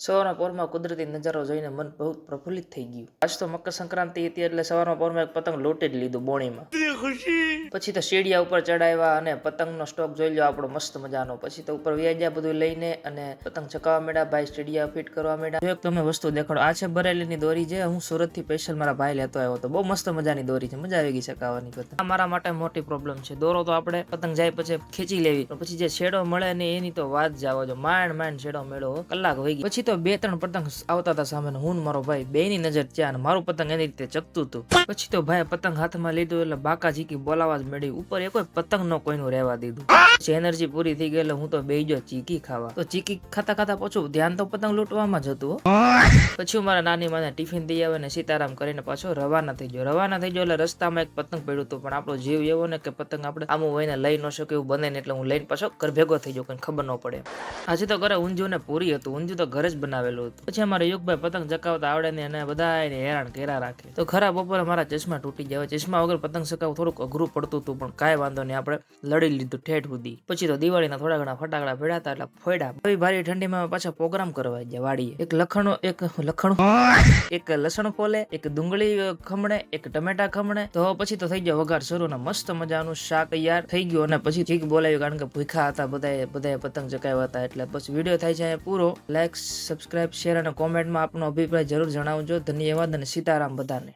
સવારના પોરમાં કુદરતી નજારો જોઈને મન બહુ પ્રફુલ્લિત થઈ ગયું. આજ તો મકર સંક્રાંતિ હતી એટલે સવારના પોરમાં એક પતંગ લોટી જ લીધું બોણીમાં. પછી તો સીડિયા ઉપર ચડાવ્યા અને પતંગનો સ્ટોક જોઈ લો આપણો મસ્ત મજાનો. પછી તો ઉપર વ્યાજ્યા બધું લઈને અને પતંગ ચકાવવા માંડ્યા. ભાઈ સીડિયા ફિટ કરવા માંડ્યા. જો એક તમને વસ્તુ દેખાડો, આ છે બરેલીની દોરી છે. હું સુરત થી સ્પેશિયલ મારા ભાઈ લેતો આવ્યો હતો. બહુ મસ્ત મજાની દોરી છે, મજા આવી ગઈ ચકાવવાની પતંગ. આ મારા માટે મોટી પ્રોબ્લેમ છે. દોરો તો આપણે પતંગ જાય પછી ખેંચી લેવી, પછી જે છેડો મળે ને એની તો વાત જાવો જો. માંડ છેડો મેળવો કલાક વહી ગઈ. પછી તો 2-3 પતંગ આવતા હતા સામે, હું મારો ભાઈ બેની નજર ત્યાં, મારું પતંગ એની રીતે ચકતું હતું. પછી તો ભાઈ પતંગ હાથમાં લીધું એટલે બાકા ઝીકી બોલાવા જ મળી. ઉપર એ કોઈ પતંગ નો કોઈનું રહેવા દીધું. પછી એનર્જી પૂરી થઈ ગઈ એટલે હું તો બેહી ગયો ચીકી ખાવા. તો ચીકી ખાતા પાછું ધ્યાન તો પતંગ લૂંટવામાં જ હતું. પછી હું મારા નાની માને ટિફિન દઈ આવે ને સીતારામ કરીને પાછો રવાના થઈ ગયો. એટલે રસ્તામાં એક પતંગ પડ્યું હતું, પણ આપણો જીવ એવો ને કે પતંગ આપણે આમું વહીને લઈ ન શકે એવું બને ને, એટલે હું લઈને પાછો ઘર ભેગો થઈ ગયો, કઈ ખબર ન પડે. આજે તો ઘરે ઊંધિયું ને પૂરી હતું. ઊંધિયું તો ઘરે જ બનાવેલું હતું. પછી અમારે યુગભાઈ પતંગ ચકાવતા આવડે ને અને બધાને હેરાન કર્યા રાખે. તો ખરા બપોરે મારા ચશ્મા તૂટી ગયા. ચશ્મા વગર પતંગ ચકાવવું થોડુંક અઘરું પડતું હતું, પણ કાંઈ વાંધો નહીં, આપણે લડી લીધું ઠેઠ સુધી. પછી તો દિવાળીના થોડા ઘણા ફટાકડા ફેડ્યા હતા એટલે ફોડ્યા. ભાઈ ભારી ઠંડીમાં પાછા પ્રોગ્રામ કરવા ગયા વાડીએ. એક લસણ ફોલે, એક ડુંગળી ખમણે, એક ટમેટા ખમણે. તો પછી તો થઈ ગયો વઘાર શરૂ ને મસ્ત મજાનું શાક તૈયાર થઈ ગયું. અને પછી ચીક બોલાવ્યું, કારણ કે ભૂખ્યા હતા બધાએ પતંગ ચકાવ્યા હતા. એટલે પછી વિડીયો થાય છે પૂરો. લાઈક, સબસ્ક્રાઇબ, શેર અને કોમેન્ટમાં આપનો અભિપ્રાય જરૂર જણાવજો. ધન્યવાદ અને સીતારામ બધાને.